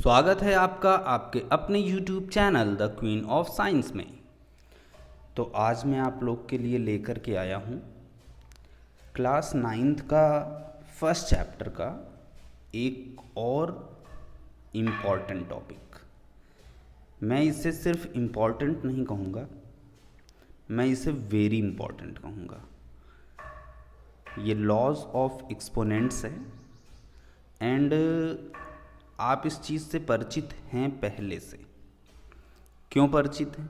स्वागत है आपका आपके अपने YouTube channel the queen of science में। तो आज मैं आप लोग के लिए लेकर के आया हूँ क्लास 9th का फर्स्ट चैप्टर का एक और इम्पॉर्टेंट टॉपिक। मैं इसे सिर्फ इम्पॉर्टेंट नहीं कहूँगा, मैं इसे वेरी इम्पॉर्टेंट कहूँगा। ये लॉज ऑफ एक्सपोनेंट्स है एंड आप इस चीज़ से परिचित हैं पहले से। क्यों परिचित हैं?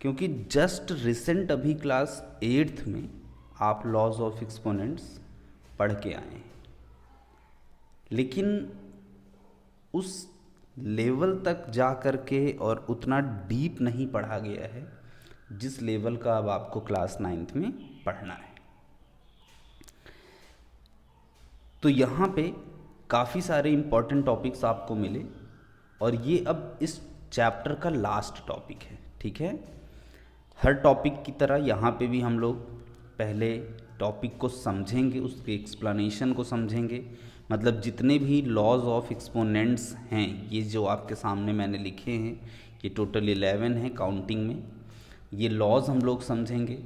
क्योंकि जस्ट रिसेंट अभी क्लास 8th में आप लॉज ऑफ एक्सपोनेंट्स पढ़ के आए हैं, लेकिन उस लेवल तक जा कर के और उतना डीप नहीं पढ़ा गया है जिस लेवल का अब आपको क्लास 9th में पढ़ना है। तो यहाँ पे काफ़ी सारे इम्पॉर्टेंट टॉपिक्स आपको मिले और ये अब इस चैप्टर का लास्ट टॉपिक है, ठीक है। हर टॉपिक की तरह यहाँ पे भी हम लोग पहले टॉपिक को समझेंगे, उसके एक्सप्लेनेशन को समझेंगे। मतलब जितने भी लॉज ऑफ एक्सपोनेंट्स हैं, ये जो आपके सामने मैंने लिखे हैं, ये टोटल 11 है काउंटिंग में। ये लॉज हम लोग समझेंगे।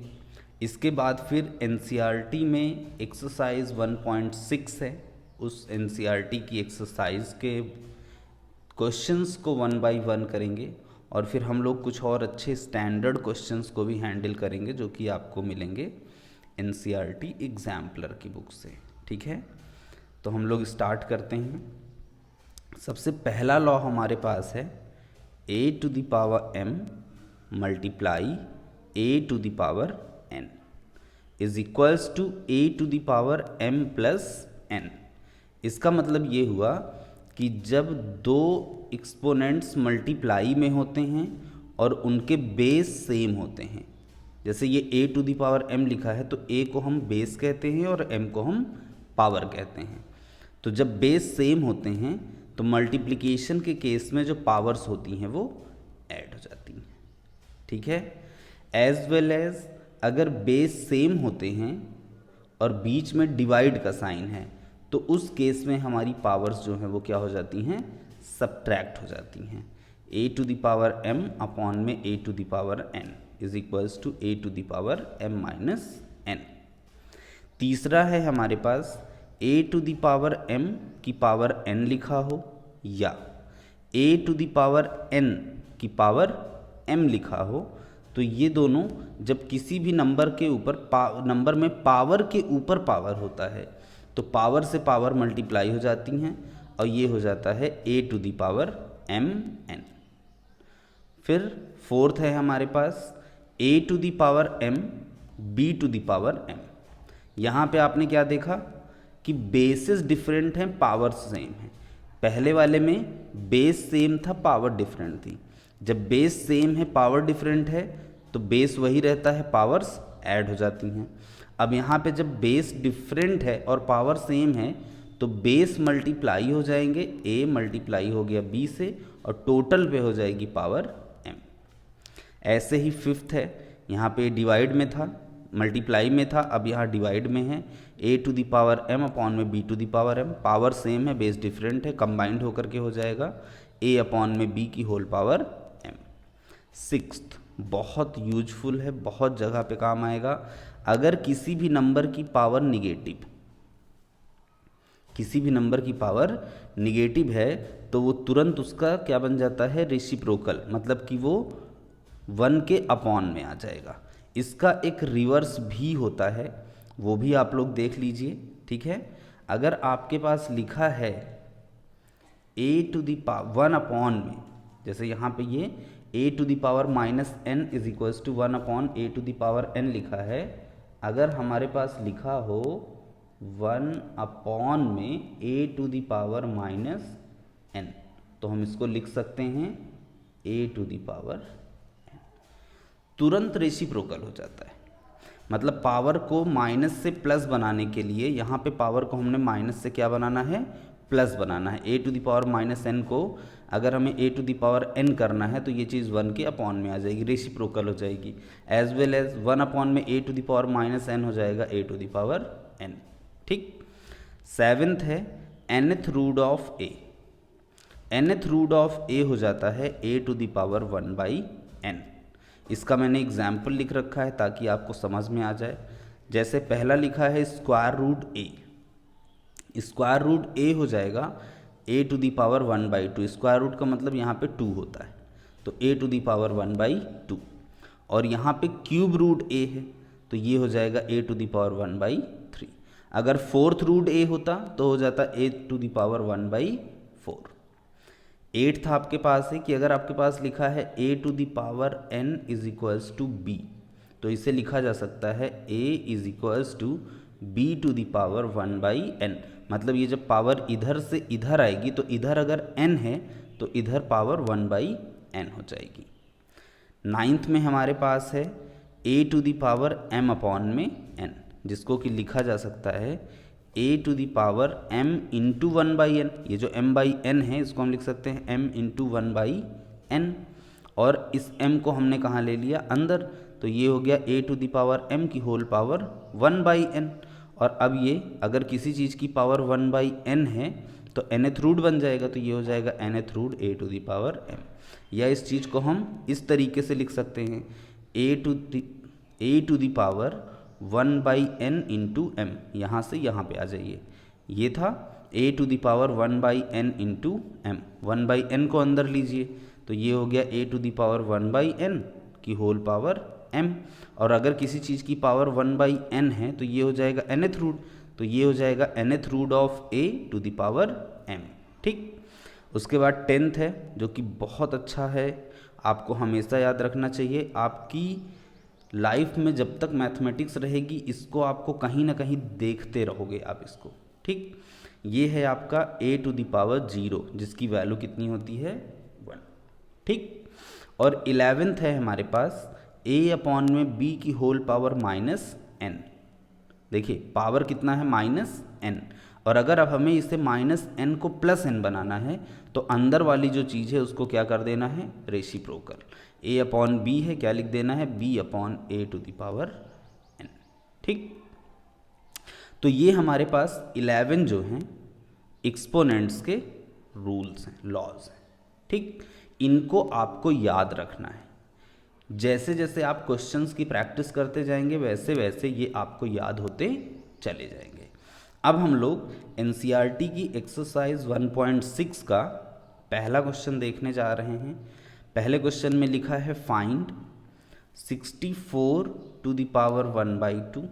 इसके बाद फिर एनसीईआरटी में एक्सरसाइज 1.6 है, उस एनसीईआरटी की एक्सरसाइज के क्वेश्चंस को 1 बाय 1 करेंगे और फिर हम लोग कुछ और अच्छे स्टैंडर्ड क्वेश्चंस को भी हैंडल करेंगे जो कि आपको मिलेंगे एनसीईआरटी एग्जाम्पलर की बुक से, ठीक है। तो हम लोग स्टार्ट करते हैं। सबसे पहला लॉ हमारे पास है a⁴m multiply a⁴n is equals to a⁴m plus n। इसका मतलब ये हुआ कि जब दो एक्सपोनेंट्स मल्टीप्लाई में होते हैं और उनके बेस सेम होते हैं, जैसे ये a⁴m लिखा है तो a को हम बेस कहते हैं और m को हम पावर कहते हैं। तो जब बेस सेम होते हैं तो मल्टीप्लिकेशन के केस में जो पावर्स होती हैं वो ऐड हो जाती हैं, ठीक है। एज वेल एज अगर बेस सेम होते हैं और बीच में डिवाइड का साइन है तो उस केस में हमारी पावर्स जो हैं वो क्या हो जाती हैं, सब्ट्रैक्ट हो जाती हैं। a⁴m अपॉन में a⁴n is equals to a⁴m minus n। तीसरा है हमारे पास a⁴m की पावर n लिखा हो या a⁴n की पावर m लिखा हो, तो ये दोनों जब किसी भी नंबर के ऊपर नंबर में पावर के ऊपर पावर होता है तो पावर से पावर मल्टीप्लाई हो जाती हैं और ये हो जाता है a⁴mn। फिर फोर्थ है हमारे पास a⁴m b⁴m। यहाँ पे आपने क्या देखा कि बेसिस डिफरेंट हैं, पावर सेम है। पहले वाले में बेस सेम था, पावर डिफरेंट थी। जब बेस सेम है, पावर डिफरेंट है तो बेस वही रहता है, पावर्स ऐड हो जाती हैं। अब यहाँ पे जब बेस डिफरेंट है और पावर सेम है तो बेस मल्टीप्लाई हो जाएंगे, a मल्टीप्लाई हो गया b से और टोटल पे हो जाएगी पावर m। ऐसे ही फिफ्थ है, यहाँ पे डिवाइड में था, मल्टीप्लाई में था, अब यहाँ डिवाइड में है। a⁴m अपॉन में b⁴m, पावर सेम है, बेस डिफरेंट है, कंबाइंड होकर के हो जाएगा a अपॉन में b की होल पावर m। सिक्स्थ बहुत यूजफुल है, बहुत जगह पे काम आएगा। अगर किसी भी नंबर की पावर निगेटिव, किसी भी नंबर की पावर निगेटिव है तो वो तुरंत उसका क्या बन जाता है, रेसिप्रोकल, मतलब कि वो 1 के अपॉन में आ जाएगा। इसका एक रिवर्स भी होता है, वो भी आप लोग देख लीजिए, ठीक है। अगर आपके पास लिखा है a⁴1 अपॉन में, जैसे यहाँ पे ये a⁻n is equals to 1 upon a⁴n लिखा है। अगर हमारे पास लिखा हो 1 अपॉन में a⁻n तो हम इसको लिख सकते हैं a⁴n। तुरंत रेसिप्रोकल हो जाता है। मतलब पावर को माइनस से प्लस बनाने के लिए यहाँ पे पावर को हमने माइनस से क्या बनाना है, प्लस बनाना है। a⁻n को अगर हमें a⁴n करना है तो ये चीज़ 1 के अपॉन में आ जाएगी, रेसिप्रोकल हो जाएगी। एज वेल एज 1 अपॉन में a⁻n हो जाएगा a⁴n, ठीक। सेवेंथ है nth root of a। nth root of a हो जाता है a to the power 1/n। इसका मैंने एग्जाम्पल लिख रखा है ताकि आपको समझ में आ जाए। जैसे पहला लिखा है square root a, square root a हो जाएगा a to the power 1/2। Square root का मतलब यहाँ पे 2 होता है, तो a टू द पावर 1/2। और यहाँ पे क्यूब रूट a है तो ये हो जाएगा a टू द पावर 1/3। अगर फोर्थ रूट a होता तो हो जाता a to the power 1/4। Eight था आपके पास है कि अगर आपके पास लिखा है a to the power n is equals to b, तो इसे लिखा जा सकता है a is equals to b to the power 1/n। मतलब ये जब पावर इधर से इधर आएगी तो इधर अगर n है तो इधर पावर 1/n हो जाएगी। नाइन्थ में हमारे पास है a to the power m upon में n, जिसको कि लिखा जा सकता है a to the power m into 1/n। ये जो m/n है इसको हम लिख सकते हैं m इंटू 1/n, और इस m को हमने कहाँ ले लिया अंदर, तो ये हो गया a to the power m की होल पावर 1/n। और अब ये अगर किसी चीज़ की पावर 1/n है तो nth रूट बन जाएगा, तो ये हो जाएगा nth root a to the power m। या इस चीज़ को हम इस तरीके से लिख सकते हैं a to the power 1/n into m। यहाँ से यहाँ पे आ जाइए, ये था a to the power 1/n into m। 1/n को अंदर लीजिए तो ये हो गया a to the power 1/n की होल पावर m। और अगर किसी चीज़ की पावर 1/n है तो ये हो जाएगा nth रूट, तो ये हो जाएगा nth root of a to the power m। ठीक, उसके बाद 10th है जो कि बहुत अच्छा है, आपको हमेशा याद रखना चाहिए। आपकी लाइफ में जब तक मैथमेटिक्स रहेगी इसको आपको कहीं ना कहीं देखते रहोगे आप इसको। ठीक, ये है आपका a टू द पावर 0 जिसकी वैल्यू कितनी होती है 1। ठीक, और 11th है हमारे पास a अपॉन में b की होल पावर -n। देखिए पावर कितना है -n, और अगर अब हमें इसे -n को +n बनाना है तो अंदर वाली जो चीज़ है उसको क्या कर देना है रेसिप्रोकल। a अपॉन b है, क्या लिख देना है b upon a to the power n। ठीक, तो ये हमारे पास 11 जो हैं एक्सपोनेंट्स के रूल्स हैं, लॉज हैं। ठीक, इनको आपको याद रखना है। जैसे जैसे आप क्वेश्चंस की प्रैक्टिस करते जाएंगे वैसे वैसे ये आपको याद होते चले जाएंगे। अब हम लोग NCERT की एक्सरसाइज 1.6 का पहला क्वेश्चन देखने जा रहे हैं। पहले क्वेश्चन में लिखा है find 64 to the power 1/2,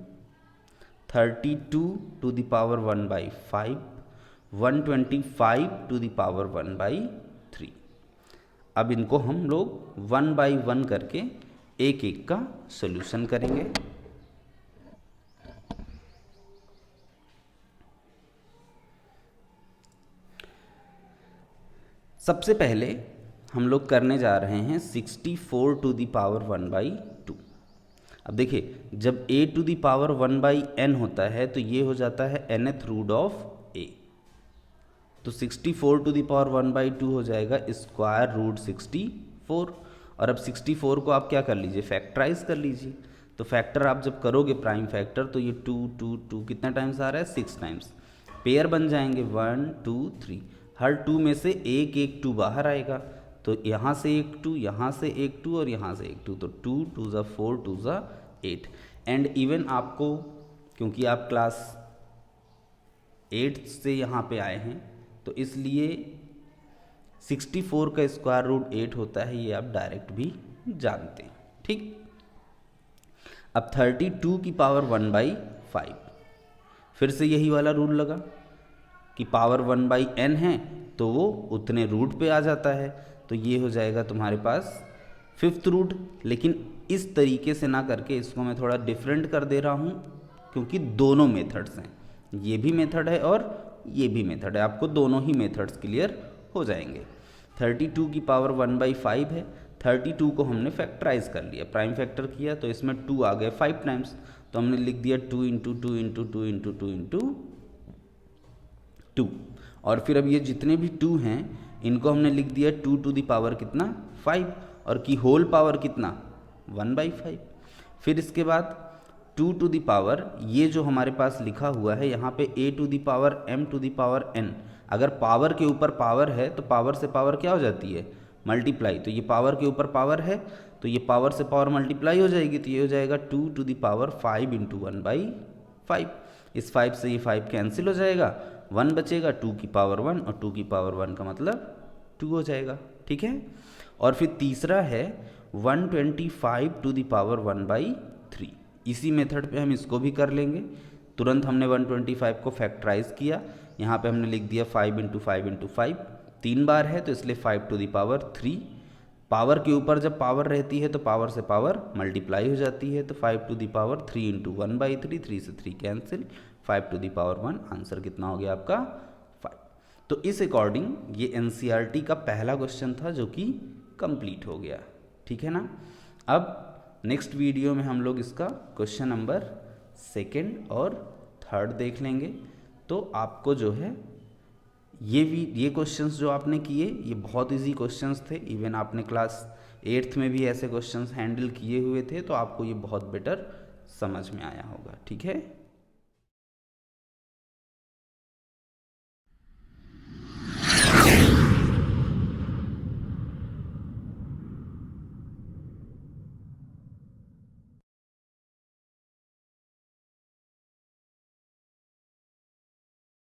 32 to the power 1/5, 125 to the power 1/3। अब इनको हम लोग 1 बाई 1 करके एक एक का सॉल्यूशन करेंगे। सबसे पहले हम लोग करने जा रहे हैं 64 टू द पावर 1/2। अब देखिए जब a to the power 1/n होता है तो ये हो जाता है nth रूट ऑफ a, तो 64 टू द पावर 1/2 हो जाएगा स्क्वायर रूट 64। और अब 64 को आप क्या कर लीजिए फैक्टराइज कर लीजिए। तो फैक्टर आप जब करोगे प्राइम फैक्टर तो ये 2 2 2 कितना टाइम्स आ रहा है 6 टाइम्स। पेयर बन जाएंगे 1 2 3, हर 2 में से एक एक 2 बाहर आएगा, तो यहाँ से एक 2, यहाँ से एक 2 और यहाँ से एक 2, तो 2 2 ज़ा 4 2 ज़ा 8। एंड इवन आपको क्योंकि आप क्लास 8 से यहाँ पे आए हैं तो इसलिए 64 का स्क्वायर रूट 8 होता है, ये आप डायरेक्ट भी जानते हैं। ठीक, अब 32 की पावर 1/5, फिर से यही वाला रूल लगा कि पावर 1/n है तो वो उतने रूट पे आ जाता है, तो ये हो जाएगा तुम्हारे पास 5th रूट। लेकिन इस तरीके से ना करके इसको मैं थोड़ा डिफरेंट कर दे रहा हूँ क्योंकि दोनों मेथड्स हैं, ये भी मेथड है और ये भी मेथड है, आपको दोनों ही मेथड्स क्लियर हो जाएंगे। 32 की पावर 1/5 है, 32 को हमने फैक्टराइज कर लिया, प्राइम फैक्टर किया तो इसमें 2 आ गए 5 टाइम्स, तो हमने लिख दिया 2 इंटू 2 इंटू 2 इंटू 2 इंटू 2। और फिर अब ये जितने भी 2 हैं इनको हमने लिख दिया 2 टू द पावर कितना 5, और की होल पावर कितना 1/5। फिर इसके बाद 2 टू द पावर ये जो हमारे पास लिखा हुआ है यहाँ पे a to the power m to the power n, अगर पावर के ऊपर पावर है तो पावर से पावर क्या हो जाती है, मल्टीप्लाई। तो ये पावर के ऊपर पावर है तो ये पावर से पावर मल्टीप्लाई हो जाएगी, तो ये हो जाएगा 2 टू द पावर 5 इंटू 1/5। इस 5 से ये 5 कैंसिल हो जाएगा, 1 बचेगा, 2 की पावर 1 और 2 की पावर 1 का मतलब 2 हो जाएगा, ठीक है। और फिर तीसरा है 125 टू द पावर 1/3। इसी मेथड पे हम इसको भी कर लेंगे। तुरंत हमने 125 को फैक्टराइज किया, यहाँ पे हमने लिख दिया 5 इंटू 5 इंटू 5, 3 बार है तो इसलिए 5 टू द पावर 3। पावर के ऊपर जब पावर रहती है तो पावर से पावर मल्टीप्लाई हो जाती है, तो 5 टू द पावर 3 इंटू 1/3, 3 से 3 cancel, 5 to the power 1। Answer कितना हो गया आपका 5। तो इस अकॉर्डिंग ये NCERT का पहला क्वेश्चन था जो कि कंप्लीट हो गया, ठीक है ना। अब नेक्स्ट वीडियो में हम लोग इसका क्वेश्चन नंबर 2 और 3 देख लेंगे। तो आपको जो है ये क्वेश्चंस जो आपने किए ये बहुत इजी क्वेश्चंस थे। इवन आपने क्लास 8th में भी ऐसे क्वेश्चंस हैंडल किए हुए थे, तो आपको ये बहुत बेटर समझ में आया होगा, ठीक है।